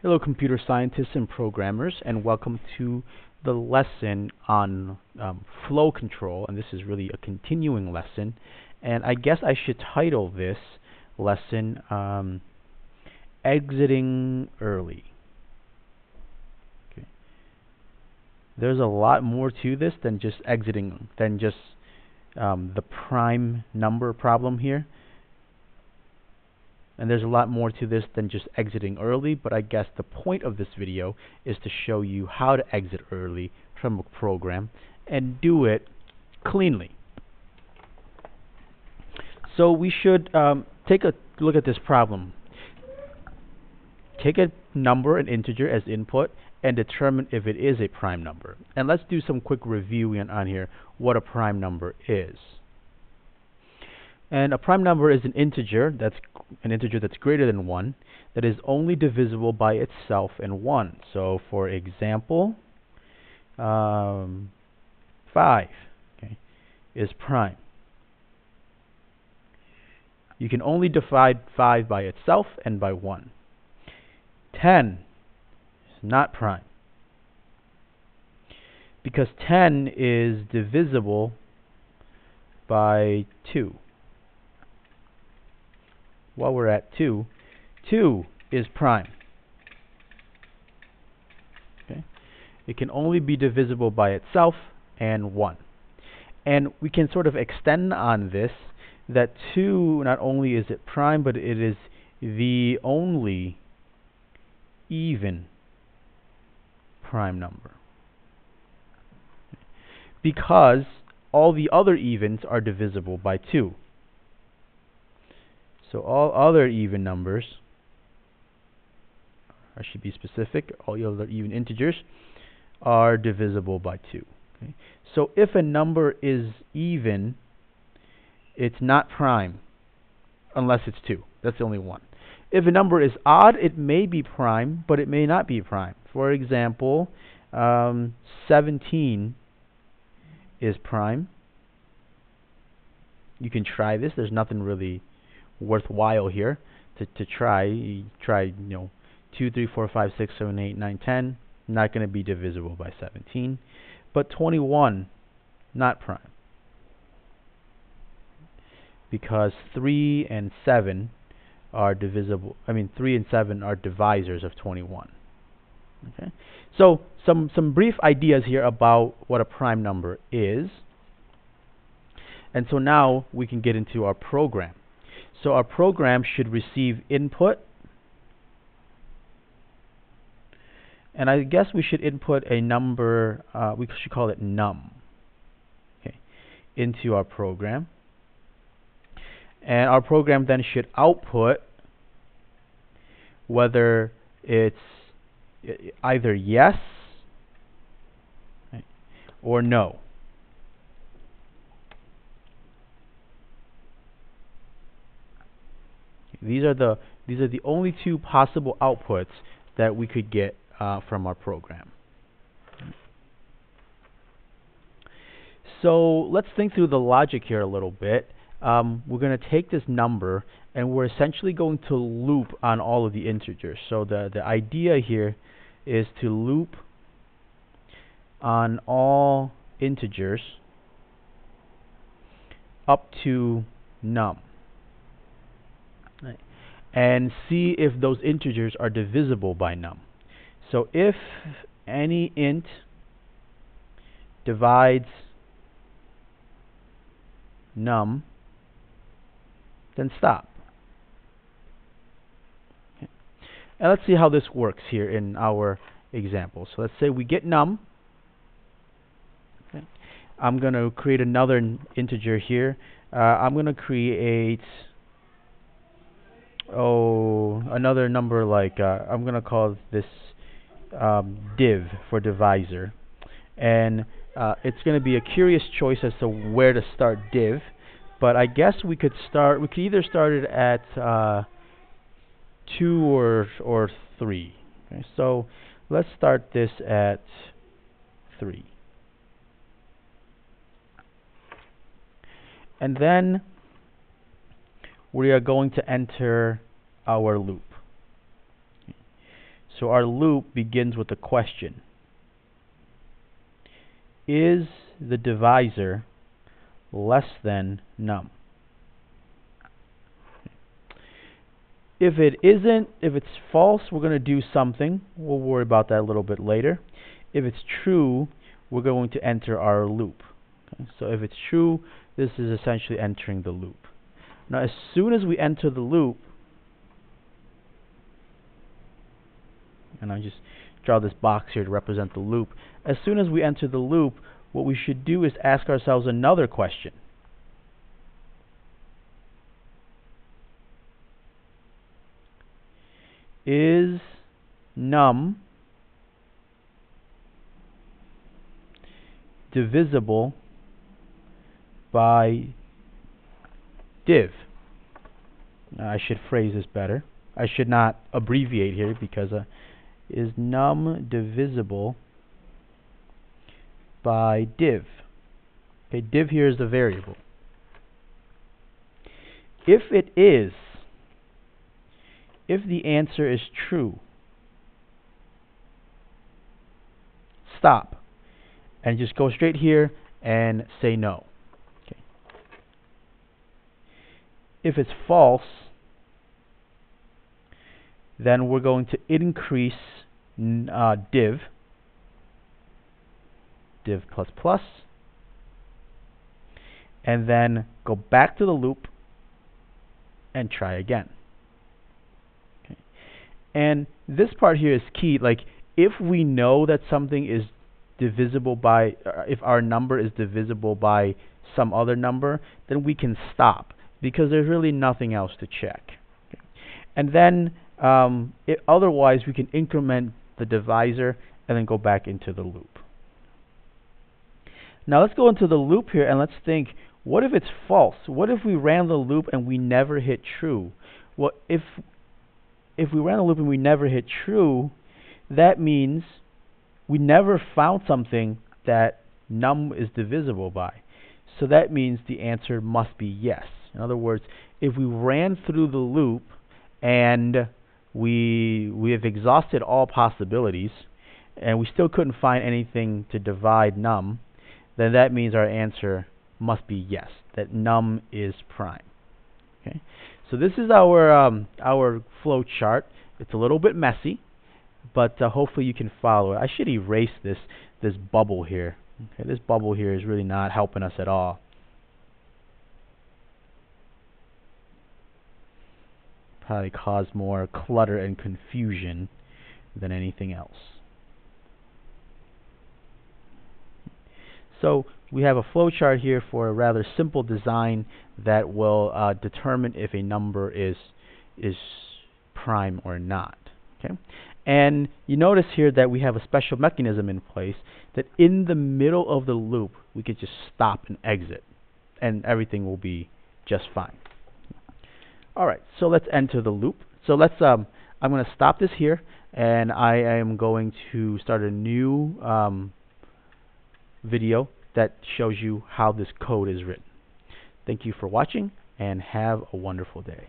Hello, computer scientists and programmers, and welcome to the lesson on flow control. And this is really a continuing lesson. And I guess I should title this lesson Exiting Early. Okay. There's a lot more to this than just exiting, than just the prime number problem here. And there's a lot more to this than just exiting early, but I guess the point of this video is to show you how to exit early from a program and do it cleanly. So we should take a look at this problem. Take a number, an integer, as input and determine if it is a prime number. And let's do some quick review on here what a prime number is. And a prime number is an integer that's greater than 1 that is only divisible by itself and 1. So for example, 5 is prime. You can only divide 5 by itself and by 1. 10 is not prime because 10 is divisible by 2. While we're at 2, 2 is prime. Okay? It can only be divisible by itself and 1. And we can sort of extend on this that 2, not only is it prime, but it is the only even prime number. Because all the other evens are divisible by 2. So all other even numbers, I should be specific, all the other even integers are divisible by 2. Okay? So if a number is even, it's not prime unless it's 2. That's the only one. If a number is odd, it may be prime, but it may not be prime. For example, 17 is prime. You can try this. There's nothing really worthwhile here to try. You try, 2, 3, 4, 5, 6, 7, 8, 9, 10. Not going to be divisible by 17. But 21, not prime. Because 3 and 7 are divisible. 3 and 7 are divisors of 21. Okay? So some brief ideas here about what a prime number is. And so now we can get into our program. So our program should receive input, and I guess we should input a number, we should call it num, into our program. And our program then should output whether it's either yes or no. These are the only two possible outputs that we could get from our program. So let's think through the logic here a little bit. We're going to take this number and we're essentially going to loop on all of the integers. So the idea here is to loop on all integers up to num. And see if those integers are divisible by num. So if any int divides num, then stop. Okay. And let's see how this works here in our example. So let's say we get num. Okay. I'm going to create another integer here. I'm going to create another number like I'm going to call this div for divisor, and it's going to be a curious choice as to where to start div, but I guess we could either start it at 2 or 3. Okay, so let's start this at 3, and then we are going to enter our loop. So our loop begins with a question. Is the divisor less than num? If it isn't, if it's false, we're going to do something. We'll worry about that a little bit later. If it's true, we're going to enter our loop. Okay? So if it's true, this is essentially entering the loop. Now, as soon as we enter the loop, and I just draw this box here to represent the loop. As soon as we enter the loop, what we should do is ask ourselves another question. Is num divisible by div? Now, I should phrase this better. I should not abbreviate here because is num divisible by div? Okay, div here is the variable. If it is, if the answer is true, stop and just go straight here and say no. Okay. If it's false, then we're going to increase div plus plus, and then go back to the loop and try again. Okay. And this part here is key. Like, if we know that something is divisible by, if our number is divisible by some other number, then we can stop because there's really nothing else to check. Okay. And then otherwise we can increment the divisor and then go back into the loop. Now let's go into the loop here and let's think, what if it's false? What if we ran the loop and we never hit true? Well, if we ran the loop and we never hit true, that means we never found something that num is divisible by. So that means the answer must be yes. In other words, if we ran through the loop and we have exhausted all possibilities and we still couldn't find anything to divide num, then that means our answer must be yes, that num is prime. Okay, so this is our flow chart. It's a little bit messy, but hopefully you can follow it. I should erase this bubble here. Okay, this bubble here is really not helping us at all. Probably cause more clutter and confusion than anything else. So we have a flowchart here for a rather simple design that will determine if a number is prime or not. Okay, and you notice here that we have a special mechanism in place that in the middle of the loop we could just stop and exit, and everything will be just fine. All right, so let's enter the loop. So let's I'm going to stop this here, and I am going to start a new video that shows you how this code is written. Thank you for watching, and have a wonderful day.